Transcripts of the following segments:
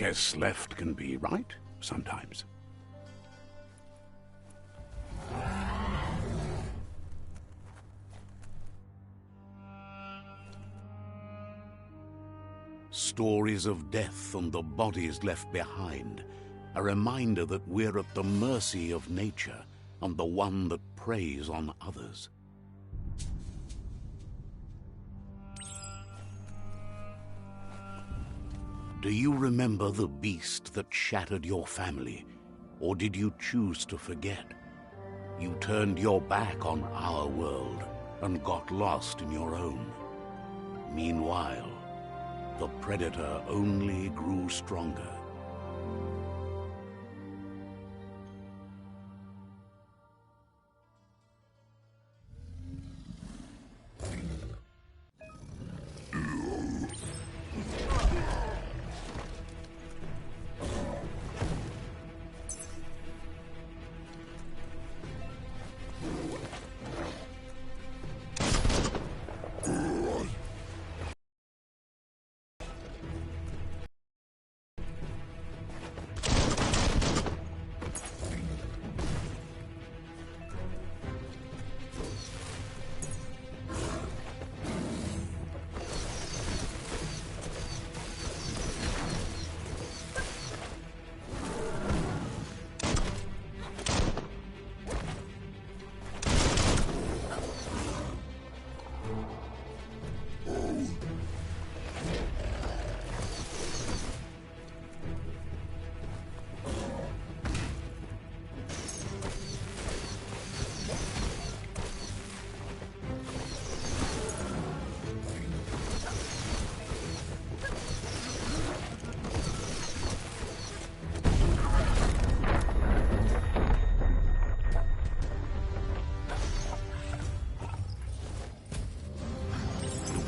Guess left can be right sometimes. Stories of death and the bodies left behind, a reminder that we're at the mercy of nature and the one that preys on others. Do you remember the beast that shattered your family, or did you choose to forget? You turned your back on our world and got lost in your own. Meanwhile, the predator only grew stronger.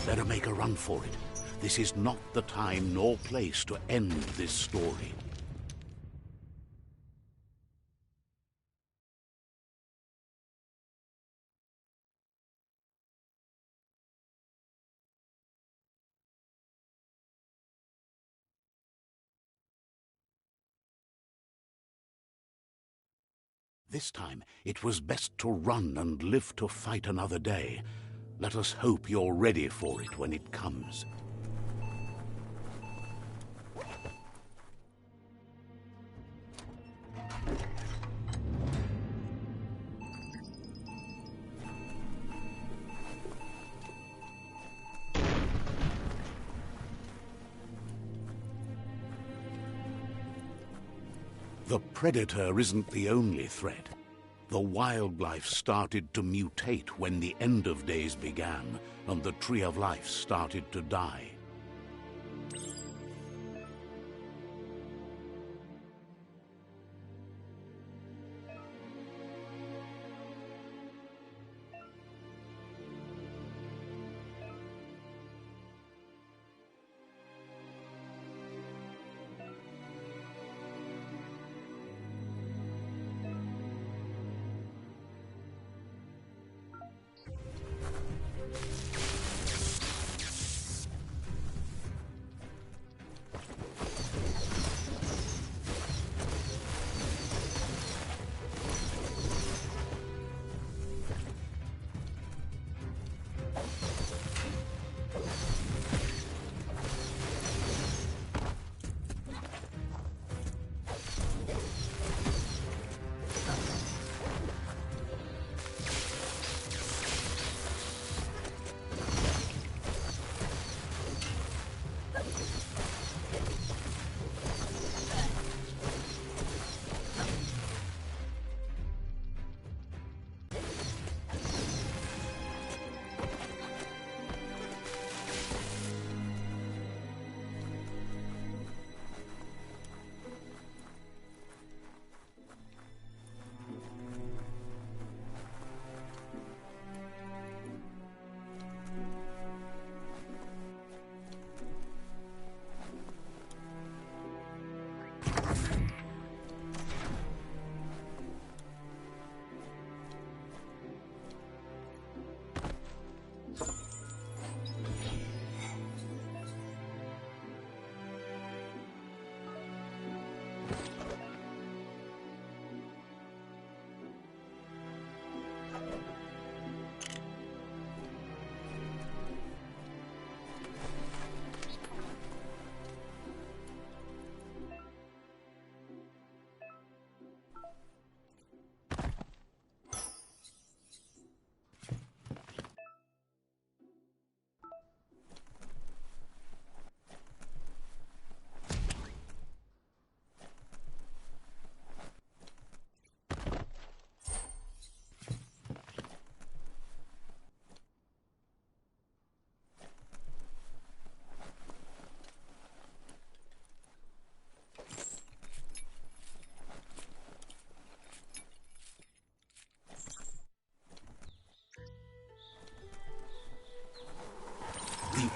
Better make a run for it. This is not the time nor place to end this story. This time, it was best to run and live to fight another day. Let us hope you're ready for it when it comes. The predator isn't the only threat. The wildlife started to mutate when the end of days began, and the tree of life started to die.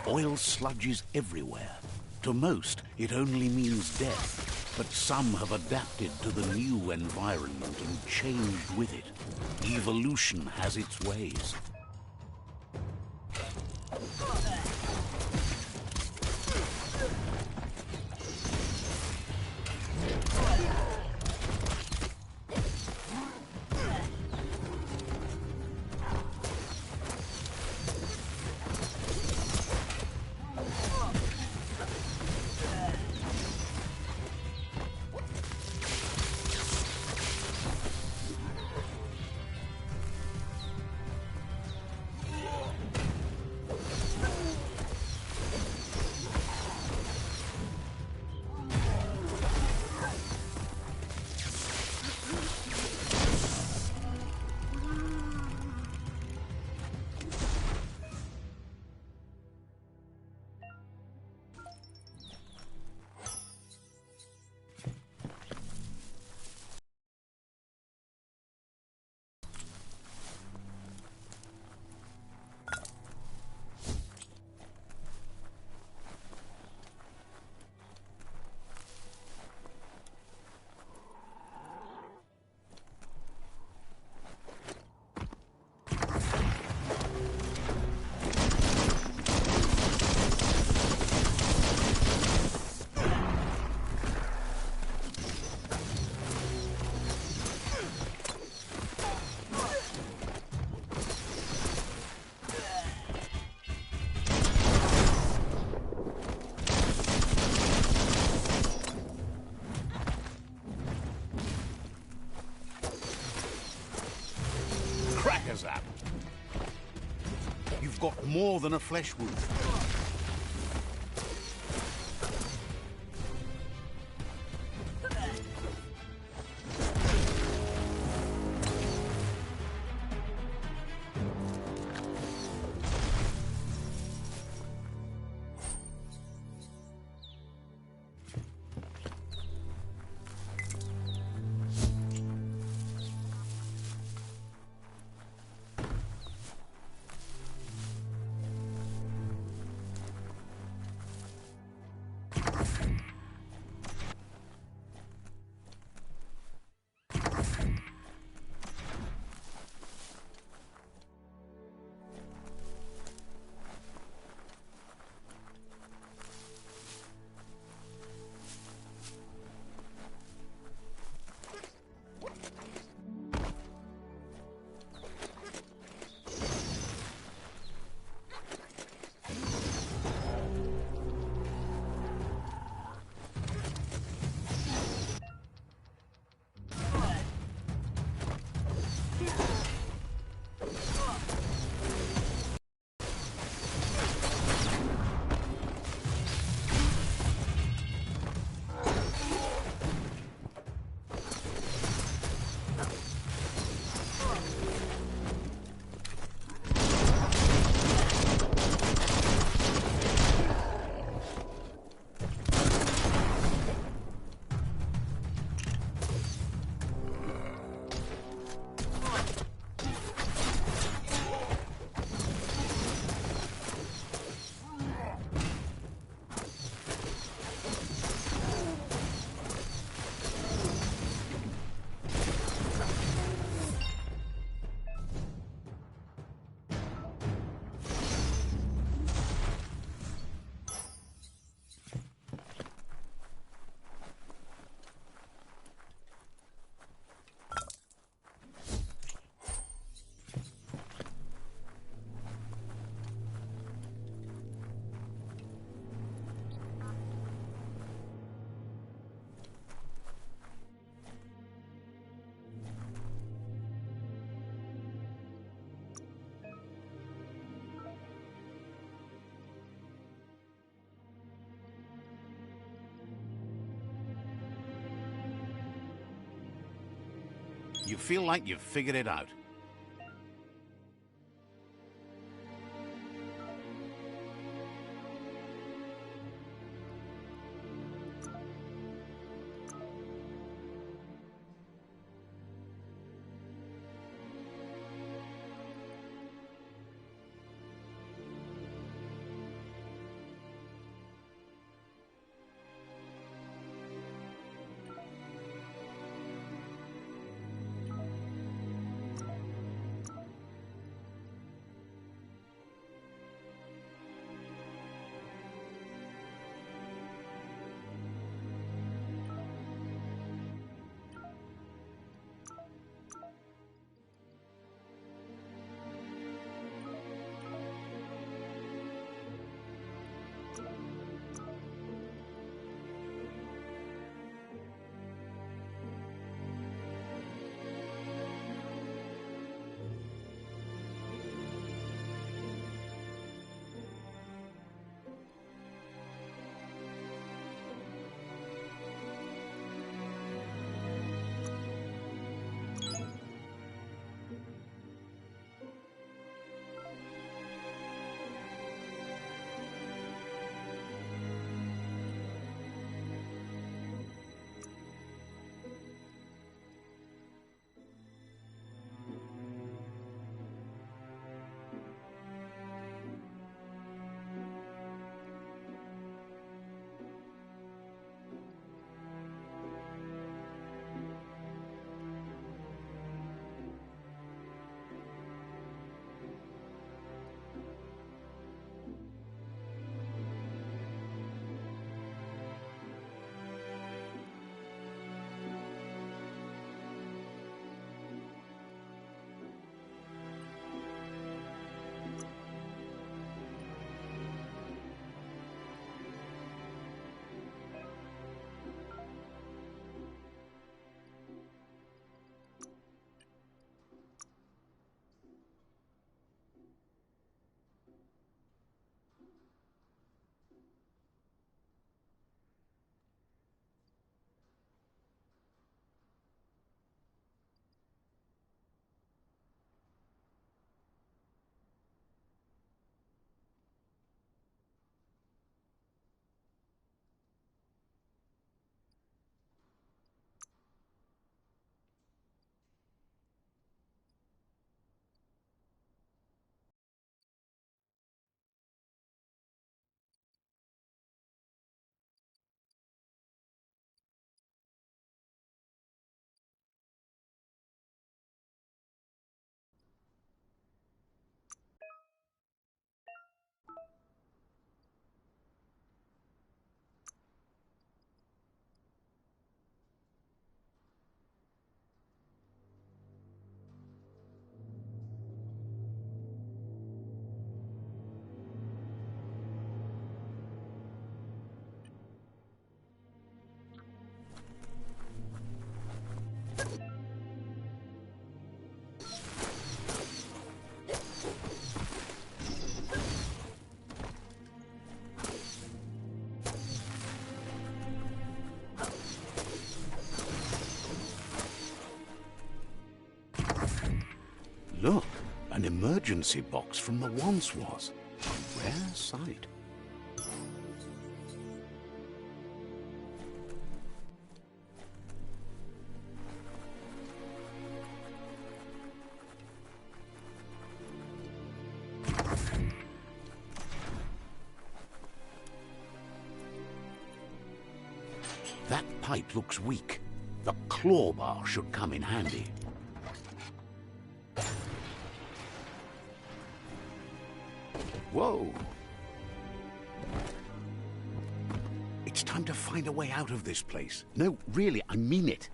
oil sludges everywhere. To most, it only means death, but some have adapted to the new environment and changed with it. Evolution has its ways. Zap. You've got more than a flesh wound. You feel like you've figured it out. An emergency box from the once was. A rare sight. That pipe looks weak. The claw bar should come in handy. Whoa! It's time to find a way out of this place. No, really, I mean it.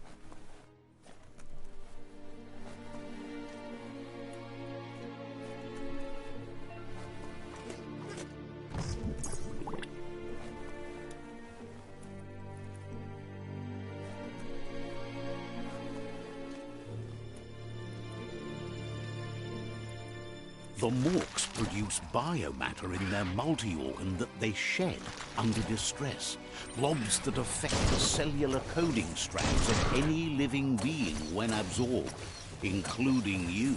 The Morks produce biomatter in their multi-organ that they shed under distress. Blobs that affect the cellular coding strands of any living being when absorbed, including you.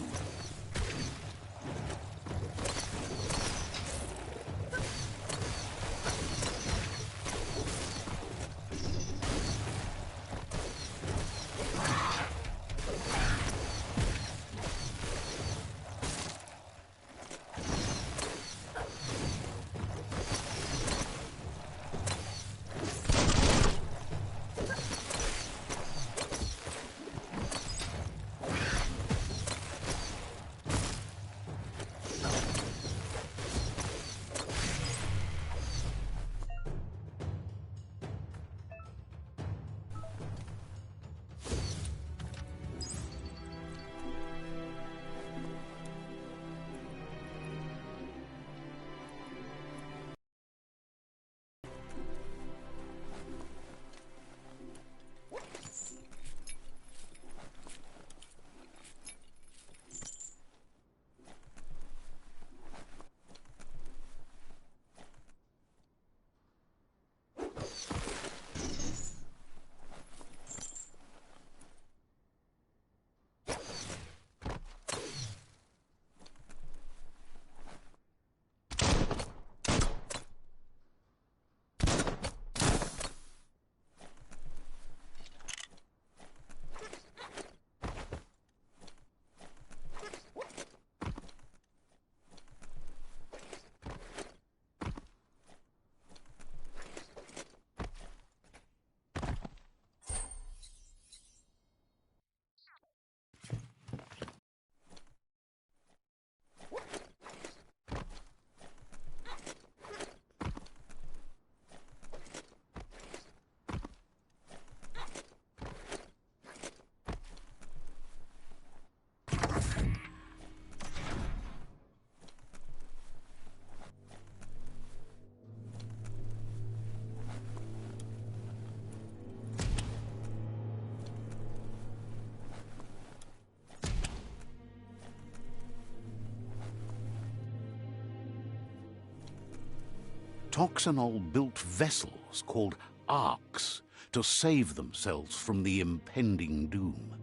Toxanol built vessels called arks to save themselves from the impending doom.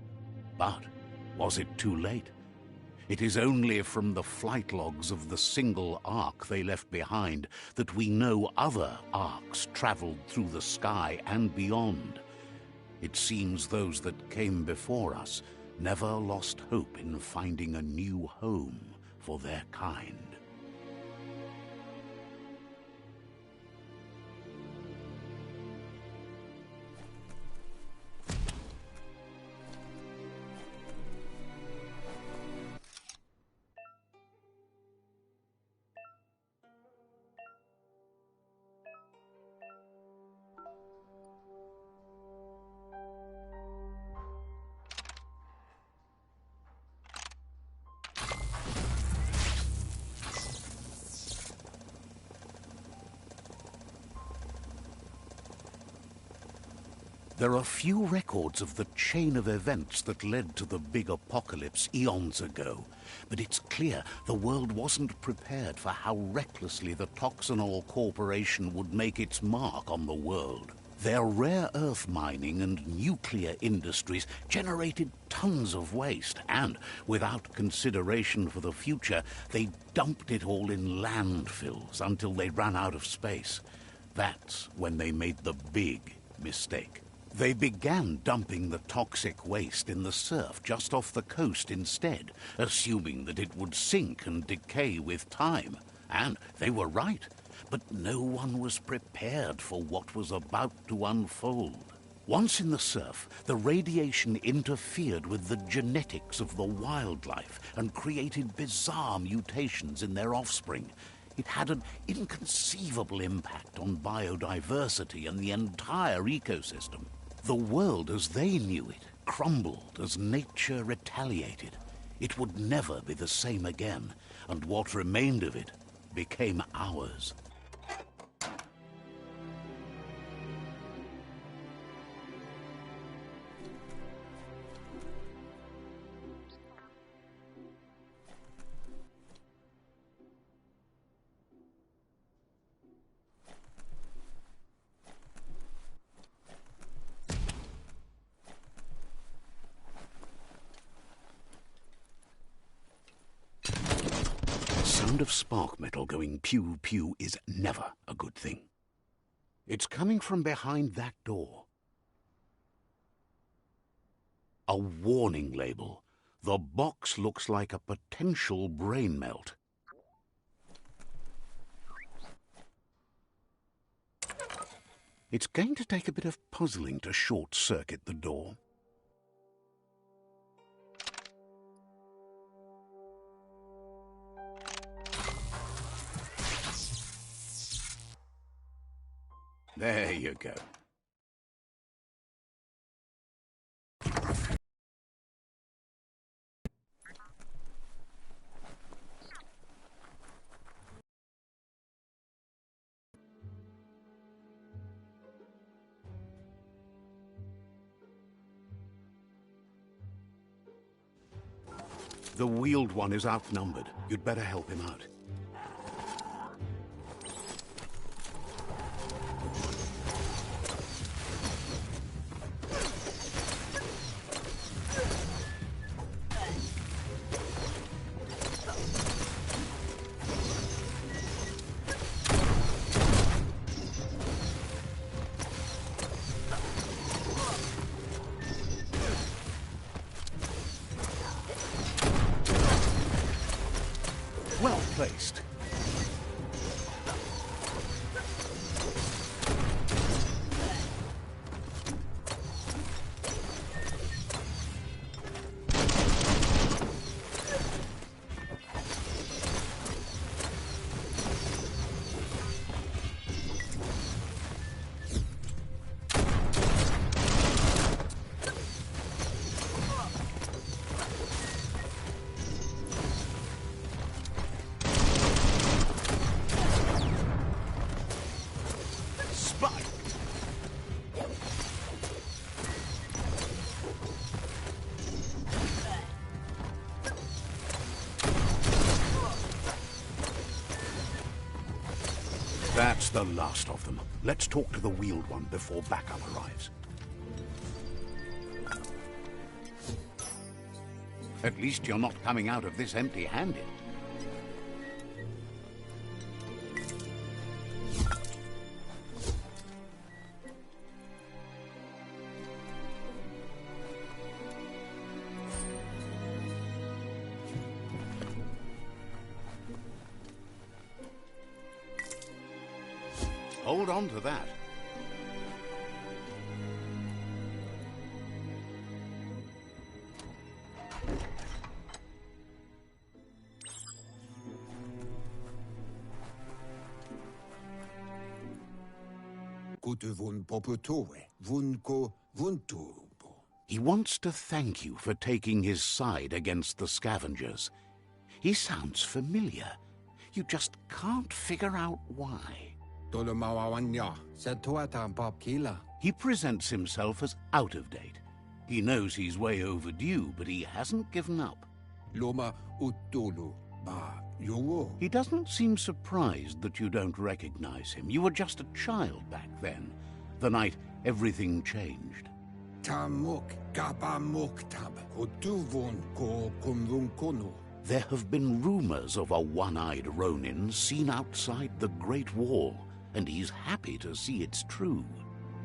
But was it too late? It is only from the flight logs of the single ark they left behind that we know other arks traveled through the sky and beyond. It seems those that came before us never lost hope in finding a new home for their kind. There are few records of the chain of events that led to the big apocalypse eons ago, but it's clear the world wasn't prepared for how recklessly the Toxanol Corporation would make its mark on the world. Their rare earth mining and nuclear industries generated tons of waste, and without consideration for the future, they dumped it all in landfills until they ran out of space. That's when they made the big mistake. They began dumping the toxic waste in the surf just off the coast instead, assuming that it would sink and decay with time. And they were right. But no one was prepared for what was about to unfold. Once in the surf, the radiation interfered with the genetics of the wildlife and created bizarre mutations in their offspring. It had an inconceivable impact on biodiversity and the entire ecosystem. The world as they knew it crumbled as nature retaliated. It would never be the same again, and what remained of it became ours. The sound of spark metal going pew-pew is never a good thing. It's coming from behind that door. A warning label. The box looks like a potential brain melt. It's going to take a bit of puzzling to short-circuit the door. There you go. The wheeled one is outnumbered. You'd better help him out. Well placed. That's the last of them. Let's talk to the wheeled one before backup arrives. At least you're not coming out of this empty-handed. Hold on to that. He wants to thank you for taking his side against the scavengers. He sounds familiar. You just can't figure out why. He presents himself as out of date. He knows he's way overdue, but he hasn't given up. He doesn't seem surprised that you don't recognize him. You were just a child back then, the night everything changed. Tamuk gabamuktab kotuvon ko kumvunkono. There have been rumors of a one-eyed Ronin seen outside the Great Wall, and he's happy to see it's true.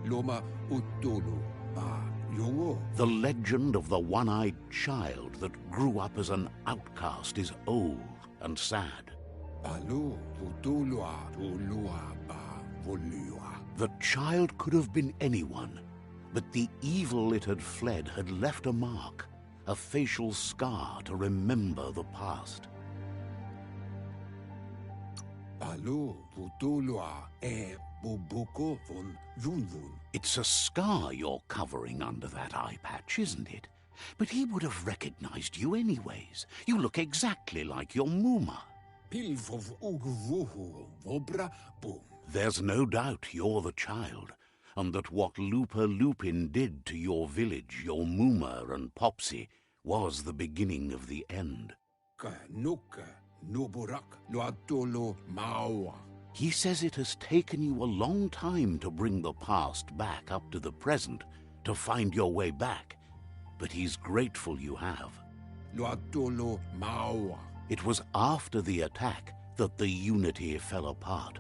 Loma utulu ba yowo. The legend of the one-eyed child that grew up as an outcast is old and sad. Balu utulua tulua ba volua. The child could have been anyone, but the evil it had fled had left a mark, a facial scar to remember the past. Balu utulua e bubuko von yunvun. It's a scar you're covering under that eye patch, isn't it? But he would have recognized you anyways. You look exactly like your Muma. Pilvov ugvuhu vobra boom. There's no doubt you're the child, and that what Lupa Lupin did to your village, your Muma and Popsy, was the beginning of the end. Ka nuka nuburak luatolo mawa. He says it has taken you a long time to bring the past back up to the present, to find your way back, but he's grateful you have. Luatolo mawa. It was after the attack that the unity fell apart.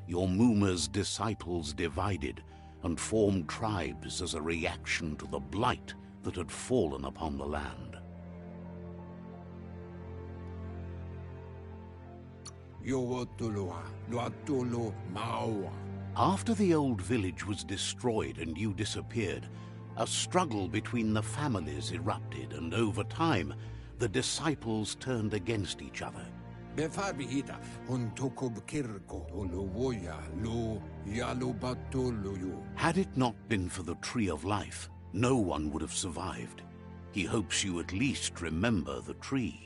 Your Muma's disciples divided and formed tribes as a reaction to the blight that had fallen upon the land. Yowotoloa luatolo mawa. After the old village was destroyed and you disappeared, a struggle between the families erupted, and over time, the disciples turned against each other. Befarbihita on tokob kirko olowoya lo yalobatoloyo. Had it not been for the Tree of Life, no one would have survived. He hopes you at least remember the tree.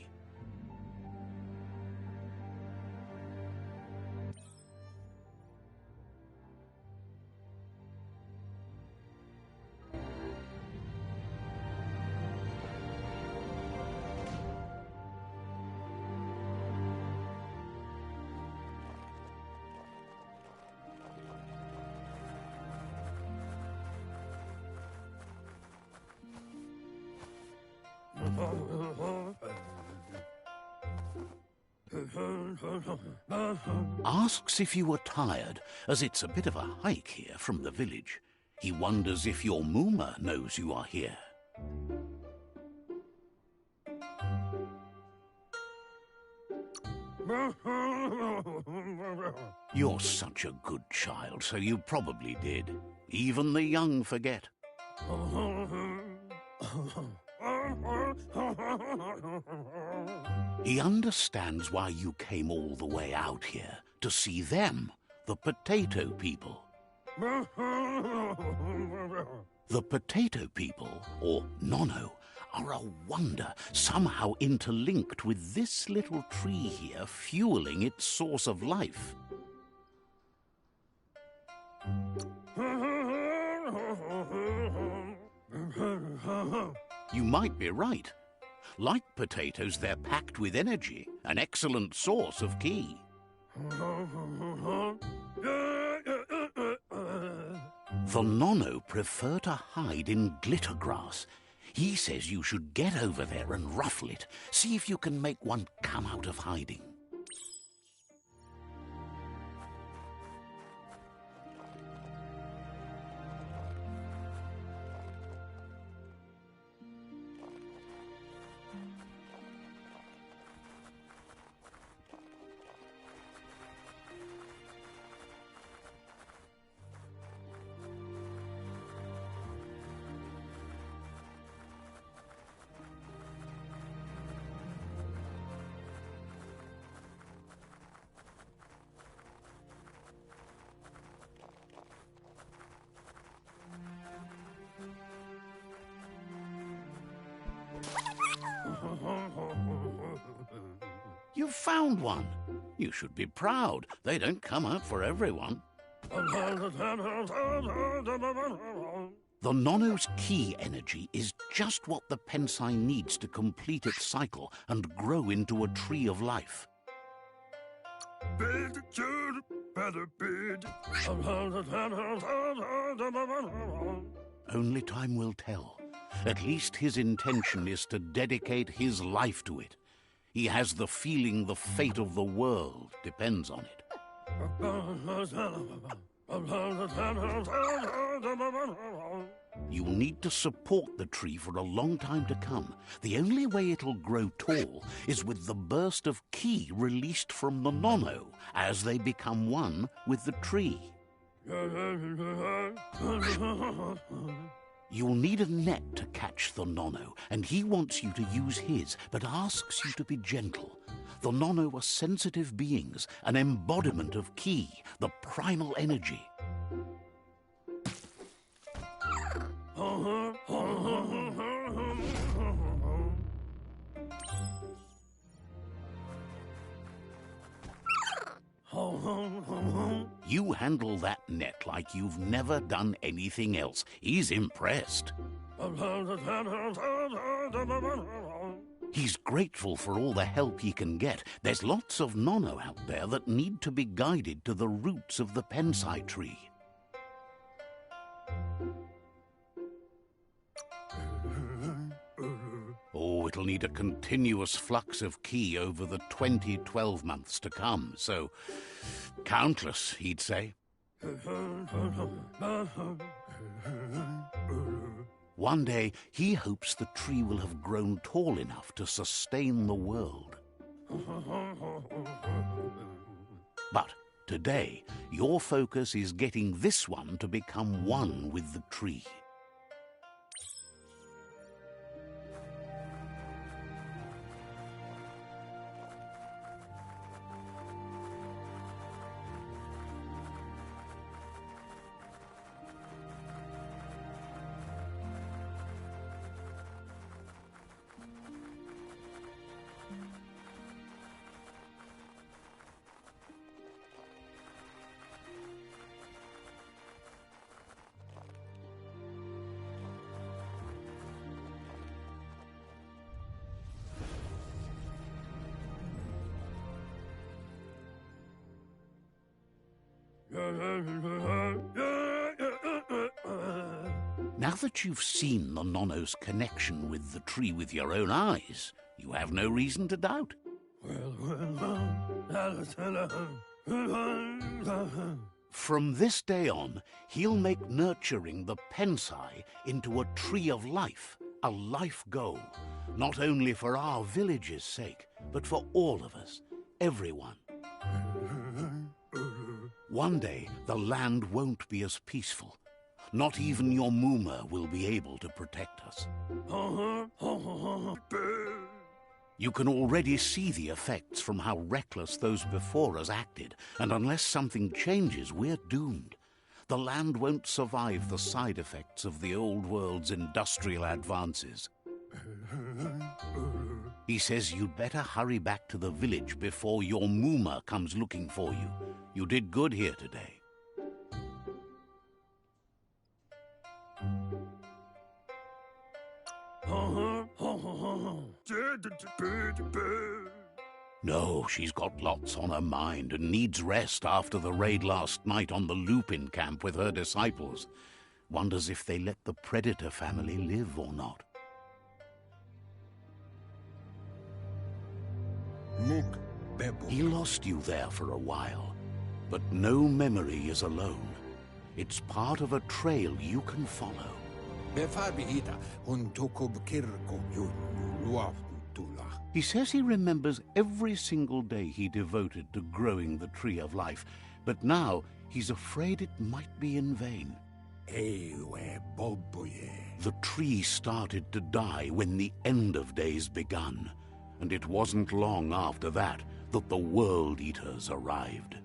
Asks if you were tired, as it's a bit of a hike here from the village. He wonders if your Muma knows you are here. You're such a good child, so you probably did. Even the young forget. He understands why you came all the way out here, to see them, the potato people. The potato people, or Nono, are a wonder, somehow interlinked with this little tree here, fueling its source of life. You might be right. Like potatoes, they're packed with energy, an excellent source of ki. The Nono prefer to hide in glitter grass. He says you should get over there and ruffle it. See if you can make one come out of hiding. You found one. You should be proud. They don't come out for everyone. The Nono's ki energy is just what the Pensai needs to complete its cycle and grow into a tree of life. Bid, should, better bid. Only time will tell. At least his intention is to dedicate his life to it. He has the feeling the fate of the world depends on it. You'll need to support the tree for a long time to come. The only way it'll grow tall is with the burst of ki released from the nono as they become one with the tree. You'll need a net to catch the nono, and he wants you to use his, but asks you to be gentle. The nono are sensitive beings, an embodiment of ki, the primal energy. You handle that net like you've never done anything else. He's impressed. He's grateful for all the help he can get. There's lots of nono out there that need to be guided to the roots of the pensai tree. Oh, it'll need a continuous flux of ki over the 12 months to come, so countless, he'd say. One day, he hopes the tree will have grown tall enough to sustain the world. But today, your focus is getting this one to become one with the tree. Now that you've seen the nono's connection with the tree with your own eyes, you have no reason to doubt. From this day on, he'll make nurturing the pensai into a tree of life, a life goal, not only for our village's sake, but for all of us, everyone. One day, the land won't be as peaceful. Not even your Muma will be able to protect us. You can already see the effects from how reckless those before us acted, and unless something changes, we're doomed. The land won't survive the side effects of the old world's industrial advances. He says you'd better hurry back to the village before your Muma comes looking for you. You did good here today. No, she's got lots on her mind and needs rest after the raid last night on the Lupin camp with her disciples. Wonders if they let the Predator family live or not. He lost you there for a while, but no memory is alone. It's part of a trail you can follow. He says he remembers every single day he devoted to growing the Tree of Life, but now he's afraid it might be in vain. The tree started to die when the end of days begun, and it wasn't long after that that the World Eaters arrived.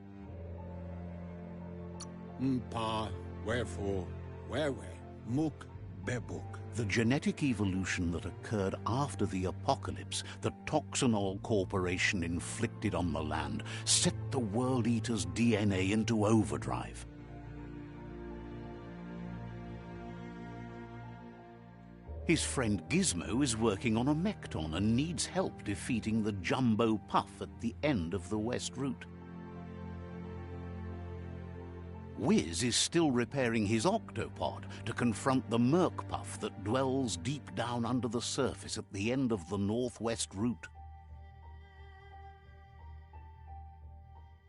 Wherefore, Muk Bebuk. The genetic evolution that occurred after the apocalypse that Toxanol Corporation inflicted on the land set the World Eater's DNA into overdrive. His friend Gizmo is working on a Mekton and needs help defeating the Jumbo Puff at the end of the West Route. Wiz is still repairing his octopod to confront the Murkpuff that dwells deep down under the surface at the end of the northwest route.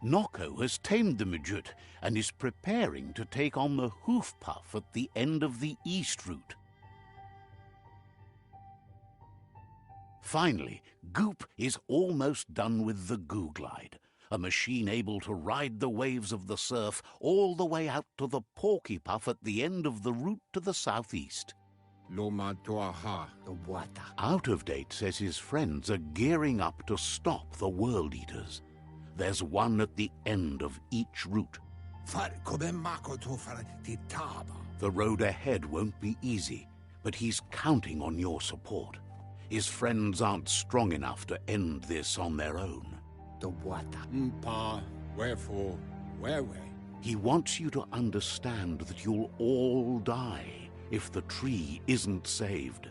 Nocco has tamed the Midget and is preparing to take on the Hoofpuff at the end of the east route. Finally, Goop is almost done with the Googlide, a machine able to ride the waves of the surf all the way out to the Porkypuff at the end of the route to the southeast. Out of Date says his friends are gearing up to stop the World Eaters. There's one at the end of each route. The road ahead won't be easy, but he's counting on your support. His friends aren't strong enough to end this on their own. Wherefore, whereway? He wants you to understand that you'll all die if the tree isn't saved.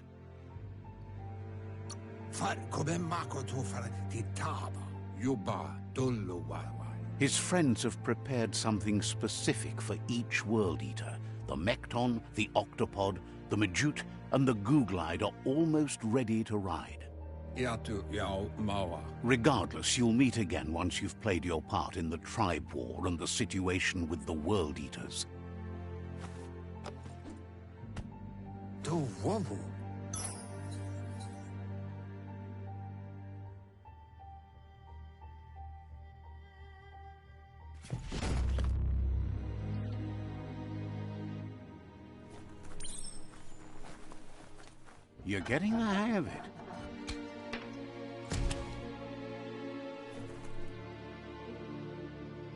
His friends have prepared something specific for each World Eater. The Mekton, the Octopod, the Majute, and the Googlide are almost ready to ride. Regardless, you'll meet again once you've played your part in the tribe war and the situation with the World Eaters. You're getting the hang of it.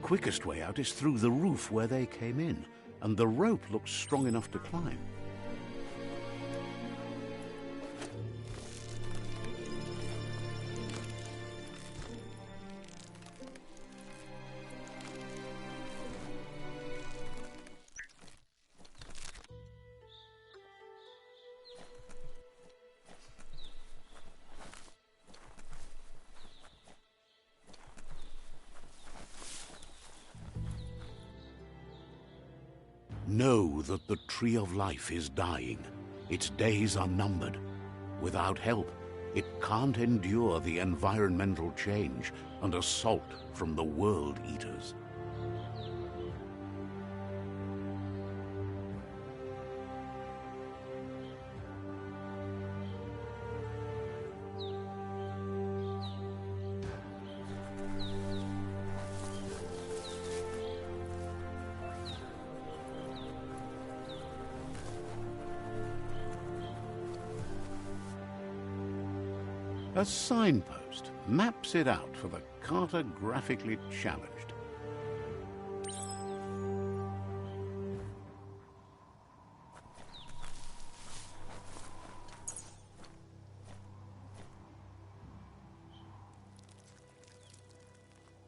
Quickest way out is through the roof where they came in, and the rope looks strong enough to climb. Know that the Tree of Life is dying. Its days are numbered. Without help, it can't endure the environmental change and assault from the World Eaters. A signpost maps it out for the cartographically challenged.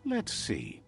Let's see.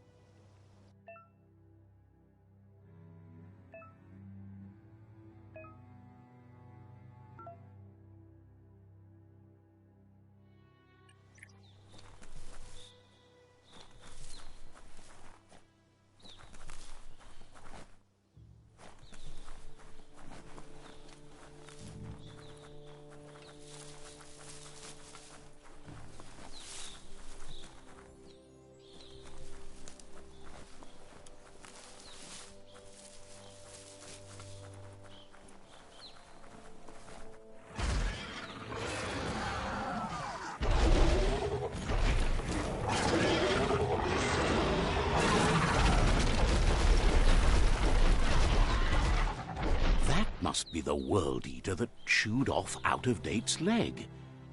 Must be the World Eater that chewed off Out of Date's leg.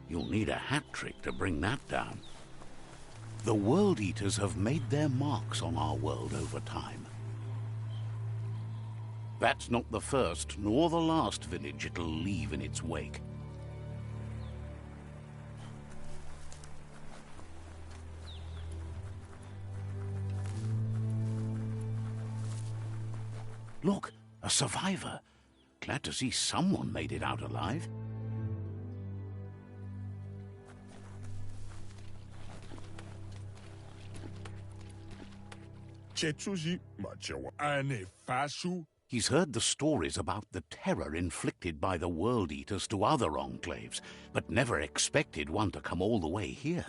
You'll need a hat trick to bring that down. The World Eaters have made their marks on our world over time. That's not the first nor the last village it'll leave in its wake. Look, a survivor. Glad to see someone made it out alive. He's heard the stories about the terror inflicted by the World Eaters to other enclaves, but never expected one to come all the way here.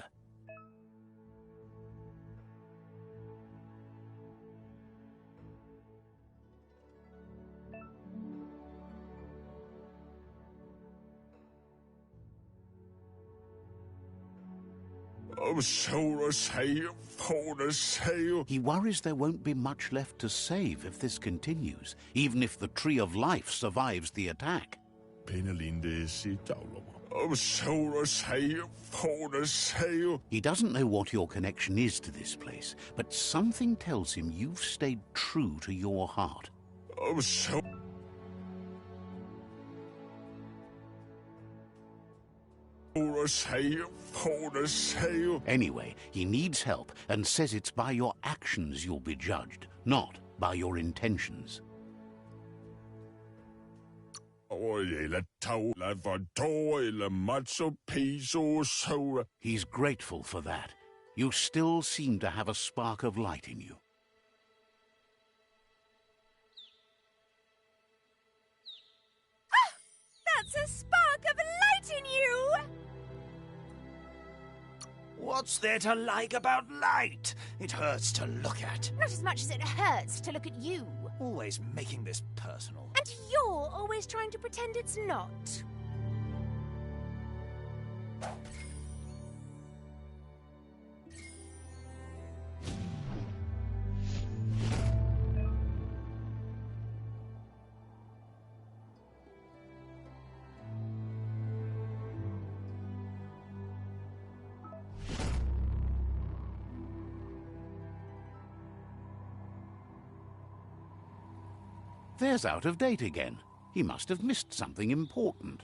He worries there won't be much left to save if this continues, even if the Tree of Life survives the attack. He doesn't know what your connection is to this place, but something tells him you've stayed true to your heart. Anyway, he needs help and says it's by your actions you'll be judged, not by your intentions. He's grateful for that. You still seem to have a spark of light in you. That's a spark of light in you! What's there to like about light? It hurts to look at. Not as much as it hurts to look at you. Always making this personal. And you're always trying to pretend it's not. There's Out of Date again. He must have missed something important.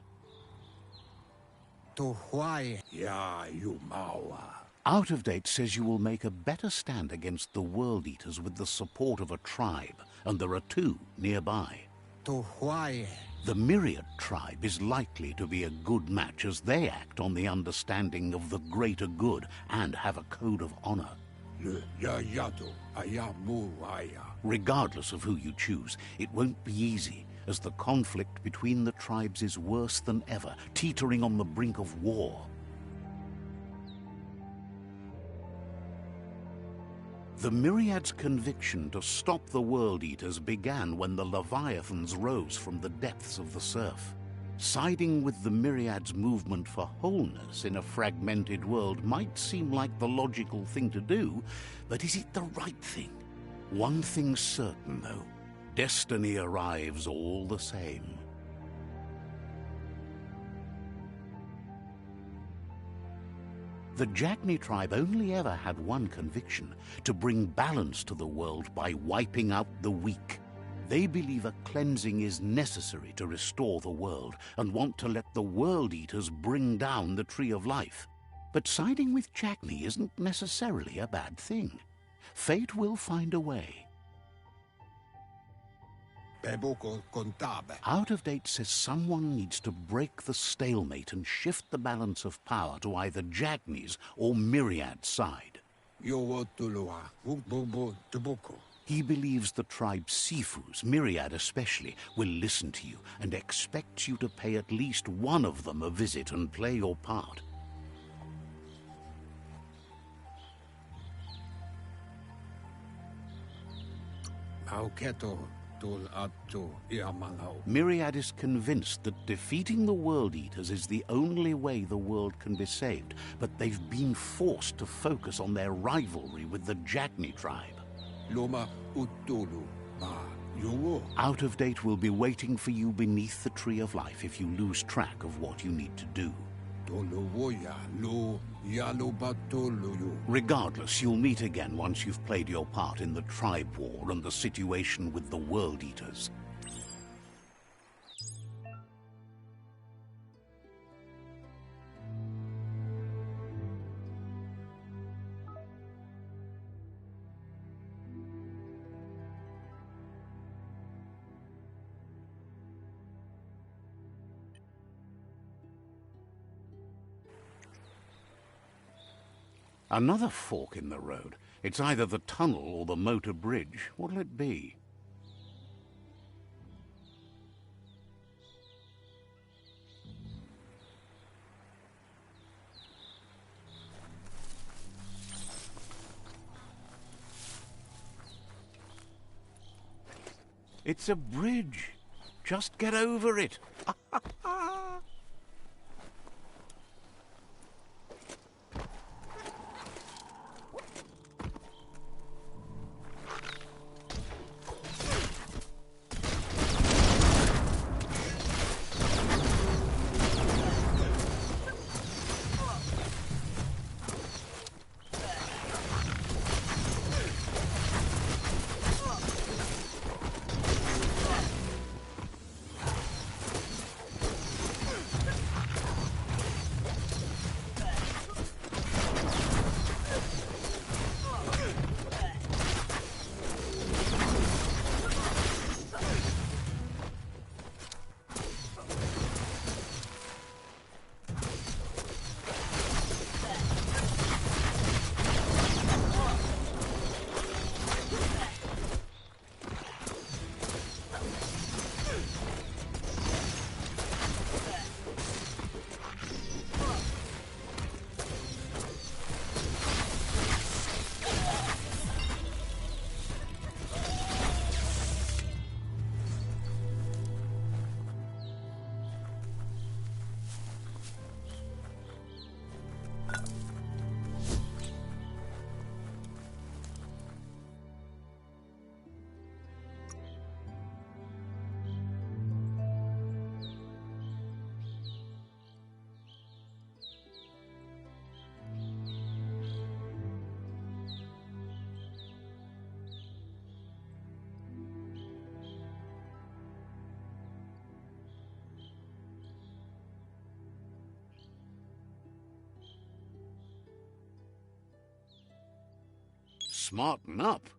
Out of Date says you will make a better stand against the World Eaters with the support of a tribe, and there are two nearby. The Myriad tribe is likely to be a good match as they act on the understanding of the greater good and have a code of honor. Regardless of who you choose, it won't be easy, as the conflict between the tribes is worse than ever, teetering on the brink of war. The Myriad's conviction to stop the World Eaters began when the Leviathans rose from the depths of the surf. Siding with the Myriad's movement for wholeness in a fragmented world might seem like the logical thing to do, but is it the right thing? One thing's certain, though. Destiny arrives all the same. The Jagni tribe only ever had one conviction: to bring balance to the world by wiping out the weak. They believe a cleansing is necessary to restore the world and want to let the World Eaters bring down the Tree of Life. But siding with Jagni isn't necessarily a bad thing. Fate will find a way. Out of Date says someone needs to break the stalemate and shift the balance of power to either Jagni's or Myriad's side. He believes the tribe's Sifus, Myriad especially, will listen to you and expects you to pay at least one of them a visit and play your part. Myriad is convinced that defeating the World Eaters is the only way the world can be saved, but they've been forced to focus on their rivalry with the Jagni tribe. Out of Date will be waiting for you beneath the Tree of Life if you lose track of what you need to do. Regardless, you'll meet again once you've played your part in the tribe war and the situation with the World Eaters. Another fork in the road. It's either the tunnel or the motor bridge. What'll it be? It's a bridge. Just get over it. Smarten up.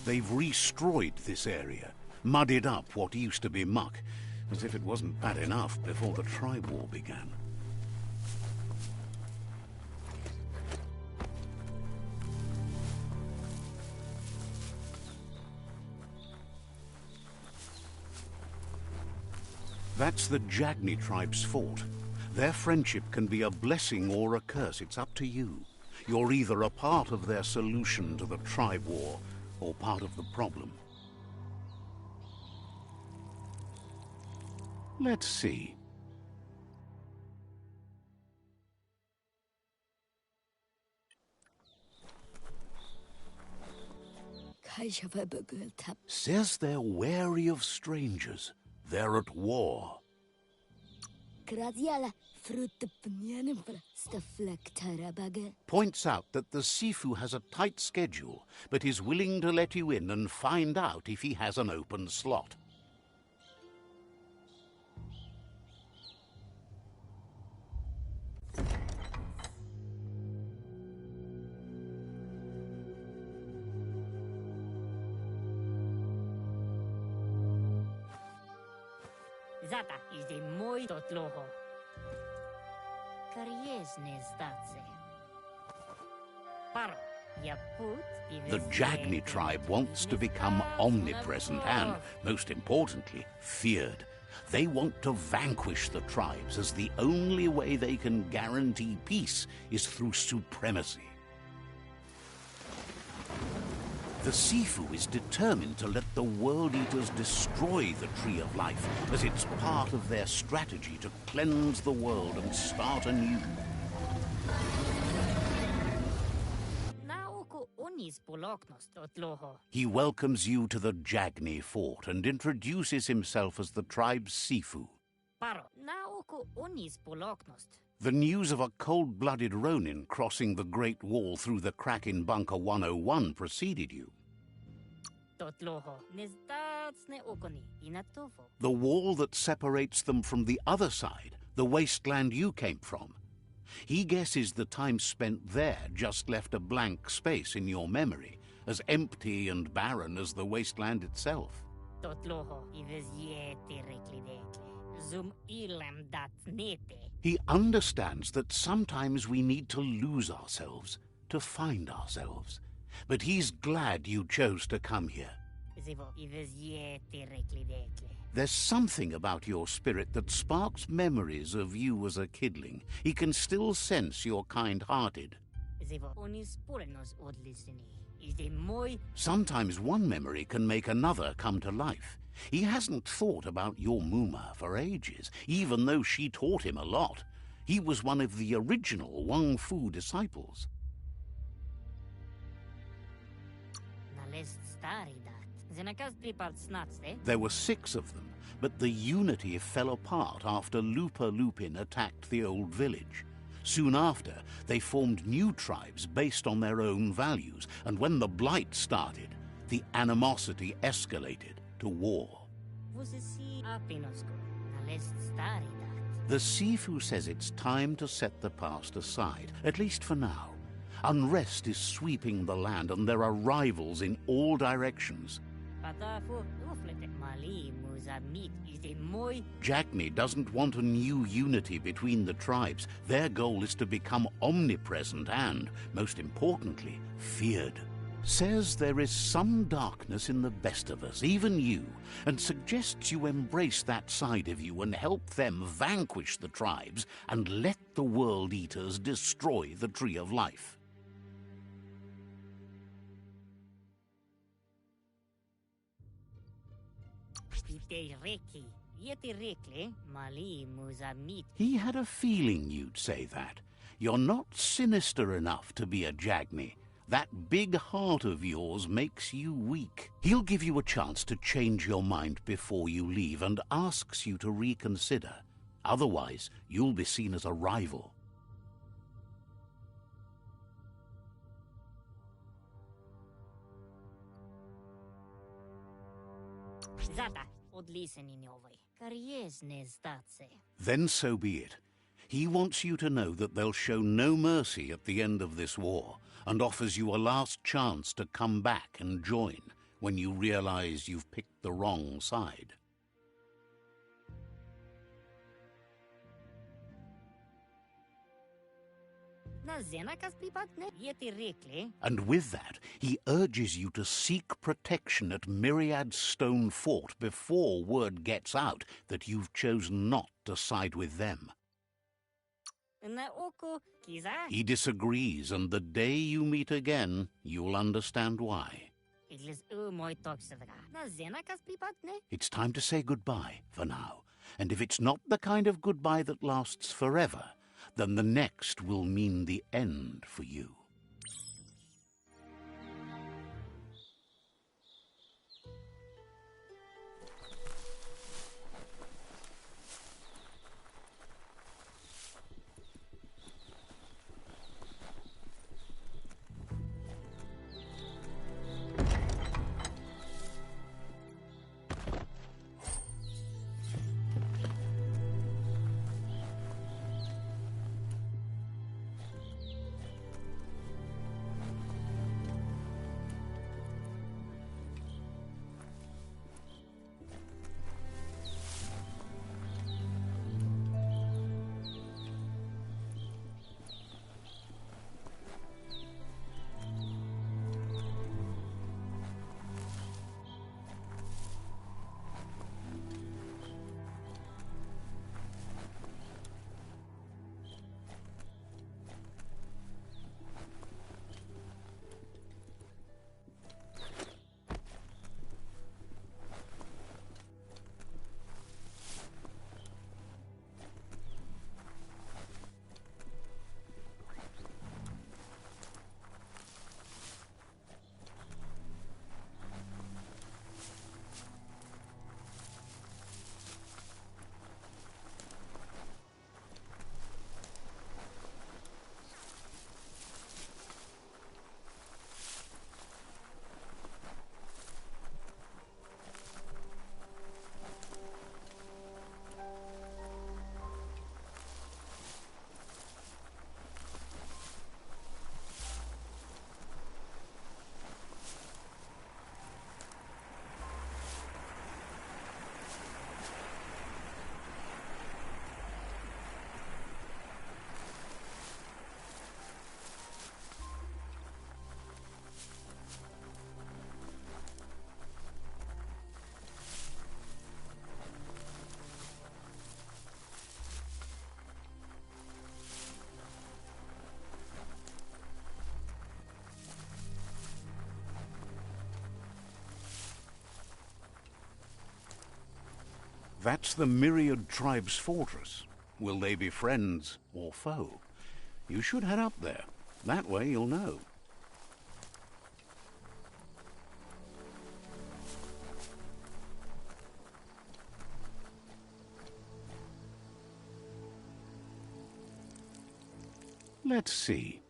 They've destroyed this area, muddied up what used to be muck, as if it wasn't bad enough before the tribe war began. That's the Jagni tribe's fort. Their friendship can be a blessing or a curse. It's up to you. You're either a part of their solution to the tribe war, or part of the problem. Let's see. Says they're wary of strangers. They're at war. Points out that the Sifu has a tight schedule, but is willing to let you in and find out if he has an open slot. Zata is the moi totloho. Kariesne stace. Paro, ya put. The Jagni tribe wants to become omnipresent and, most importantly, feared. They want to vanquish the tribes, as the only way they can guarantee peace is through supremacy. The Sifu is determined to let the World Eaters destroy the Tree of Life, as it's part of their strategy to cleanse the world and start anew. He welcomes you to the Jagni fort and introduces himself as the tribe's Sifu. The news of a cold-blooded Ronin crossing the Great Wall through the crack in Bunker 101 preceded you. The wall that separates them from the other side, the wasteland you came from. He guesses the time spent there just left a blank space in your memory, as empty and barren as the wasteland itself. He understands that sometimes we need to lose ourselves to find ourselves. But he's glad you chose to come here. There's something about your spirit that sparks memories of you as a kidling. He can still sense you're kind-hearted. Sometimes one memory can make another come to life. He hasn't thought about your Muma for ages, even though she taught him a lot. He was one of the original Wang Fu disciples. There were 6 of them, but the unity fell apart after Lupa Lupin attacked the old village. Soon after, they formed new tribes based on their own values, and when the Blight started, the animosity escalated to war. The Sifu says it's time to set the past aside, at least for now. Unrest is sweeping the land, and there are rivals in all directions. Jagni doesn't want a new unity between the tribes. Their goal is to become omnipresent and, most importantly, feared. Says there is some darkness in the best of us, even you, and suggests you embrace that side of you and help them vanquish the tribes and let the World Eaters destroy the Tree of Life. He had a feeling you'd say that. You're not sinister enough to be a Jagni. That big heart of yours makes you weak. He'll give you a chance to change your mind before you leave and asks you to reconsider. Otherwise, you'll be seen as a rival. Then so be it. He wants you to know that they'll show no mercy at the end of this war, and offers you a last chance to come back and join. when you realize you've picked the wrong side. Na zenakas pripatne yeti rekli. And with that, he urges you to seek protection at Myriad's stone fort before word gets out that you've chosen not to side with them. Na oko kiza. He disagrees, and the day you meet again, you'll understand why. Iglis mooi toksavra. Na zenakas pripatne. It's time to say goodbye for now. And if it's not the kind of goodbye that lasts forever, then the next will mean the end for you. That's the Myriad tribe's fortress. Will they be friends or foe? You should head up there. That way you'll know. Let's see.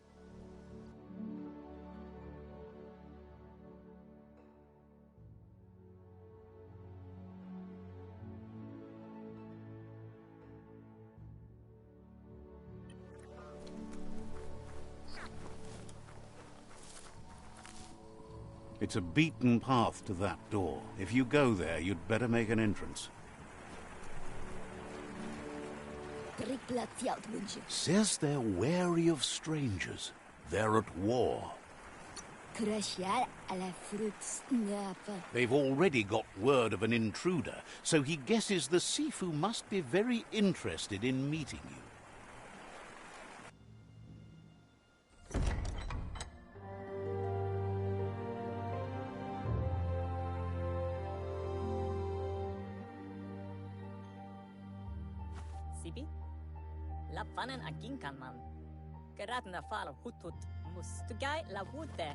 It's a beaten path to that door. If you go there, you'd better make an entrance. Says they're wary of strangers. They're at war. They've already got word of an intruder, so he guesses the Sifu must be very interested in meeting you. Sibi? La panen aginkan man. Geraten da fal hutut mustugai la wute.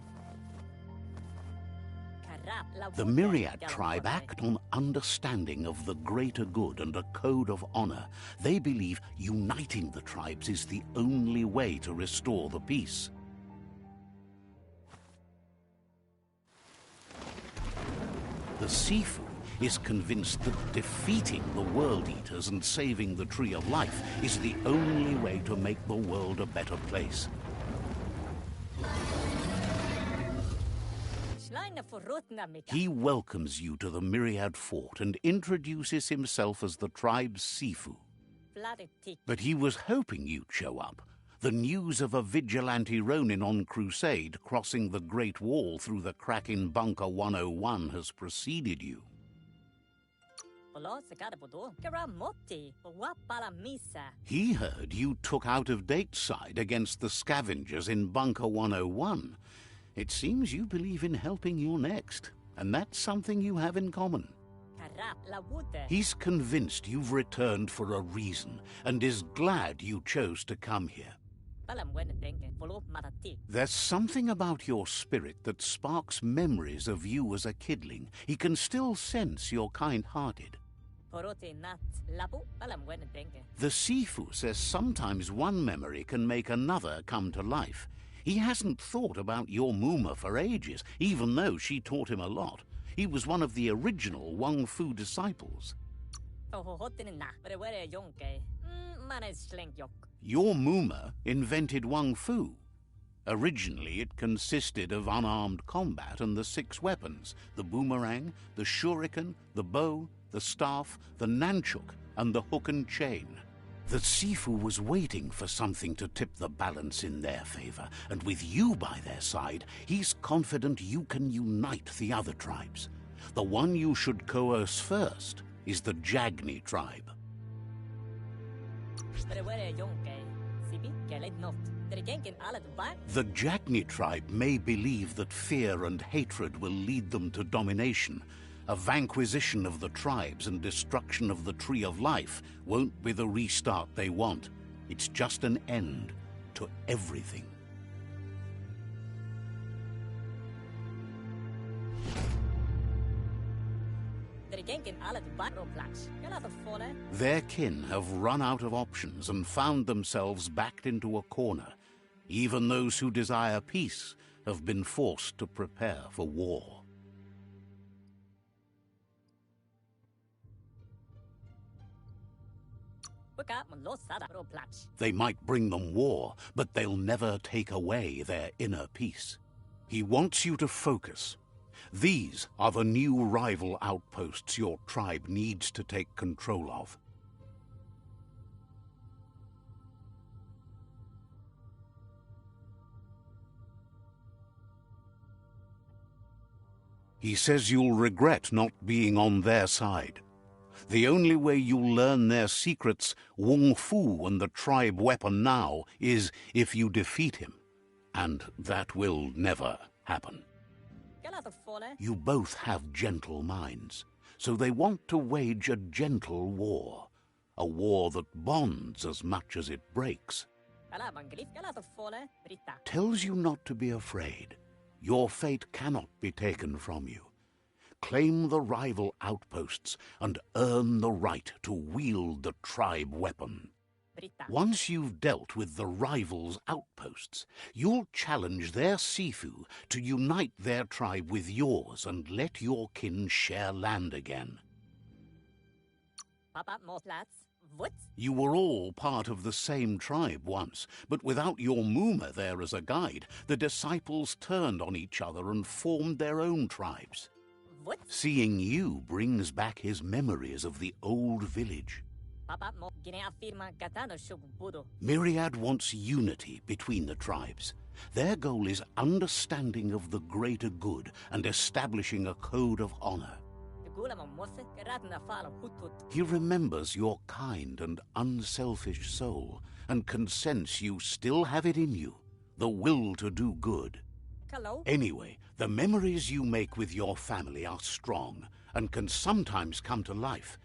The Myriad tribe act on understanding of the greater good and a code of honor. They believe uniting the tribes is the only way to restore the peace. The Sifu is convinced that defeating the World Eaters and saving the Tree of Life is the only way to make the world a better place. He welcomes you to the Myriad Fort and introduces himself as the tribe's Sifu. But he was hoping you'd show up. The news of a vigilante Ronin on crusade crossing the Great Wall through the crack in Bunker 101 has preceded you. He heard you took out-of-date side against the scavengers in Bunker 101. It seems you believe in helping your next, and that's something you have in common. He's convinced you've returned for a reason, and is glad you chose to come here. There's something about your spirit that sparks memories of you as a kidling. He can still sense you're kind-hearted. The Sifu says sometimes one memory can make another come to life. He hasn't thought about your Muma for ages, even though she taught him a lot. He was one of the original Wang Fu disciples. Your Muma invented Wang Fu. Originally, it consisted of unarmed combat and the 6 weapons: the boomerang, the shuriken, the bow, the staff, the nunchuk, and the hook and chain. The Sifu was waiting for something to tip the balance in their favor, and with you by their side, he's confident you can unite the other tribes. The one you should coerce first is the Jagni tribe. The Jagni tribe may believe that fear and hatred will lead them to domination. A vanquisition of the tribes and destruction of the Tree of Life won't be the restart they want. It's just an end to everything. Their kin have run out of options and found themselves backed into a corner. Even those who desire peace have been forced to prepare for war. They might bring them war, but they'll never take away their inner peace. He wants you to focus. These are the new rival outposts your tribe needs to take control of. He says you'll regret not being on their side. The only way you'll learn their secrets, Wung Fu and the tribe weapon now, is if you defeat him. And that will never happen. You both have gentle minds, so they want to wage a gentle war. A war that bonds as much as it breaks. Tells you not to be afraid. Your fate cannot be taken from you. Claim the rival outposts and earn the right to wield the tribe weapon. Once you've dealt with the rivals' outposts, you'll challenge their Sifu to unite their tribe with yours and let your kin share land again. You were all part of the same tribe once, but without your Muma there as a guide, the disciples turned on each other and formed their own tribes. Seeing you brings back his memories of the old village. Myriad wants unity between the tribes. Their goal is understanding of the greater good and establishing a code of honor. He remembers your kind and unselfish soul and can sense you still have it in you, the will to do good. Anyway, the memories you make with your family are strong and can sometimes come to life.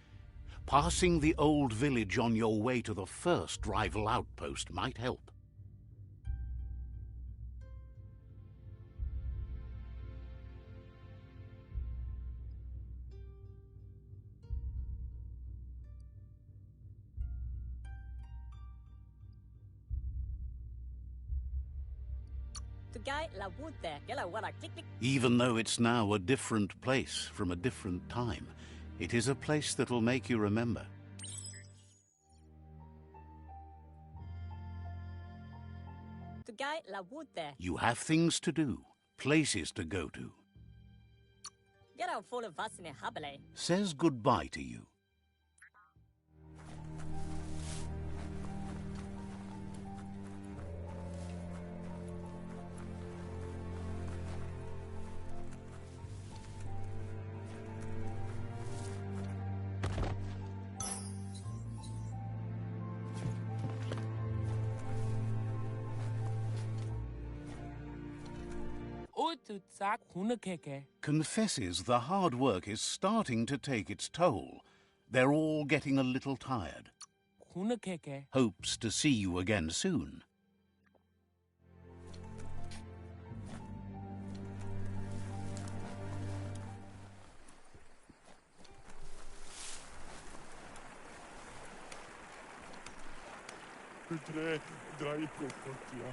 Passing the old village on your way to the first rival outpost might help. Even though it's now a different place from a different time, it is a place that'll make you remember. You have things to do, places to go to. Get out full of vassine habele. Says goodbye to you. Confesses the hard work is starting to take its toll. They're all getting a little tired. Hopes to see you again soon.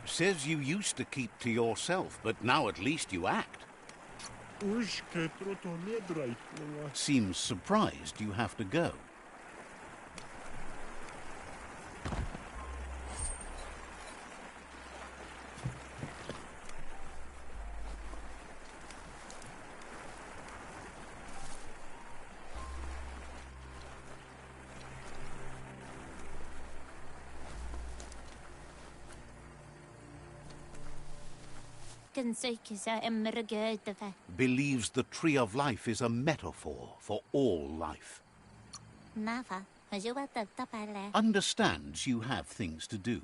Says you used to keep to yourself, but now at least you act. Seems surprised you have to go. Believes the Tree of Life is a metaphor for all life. Understands you have things to do.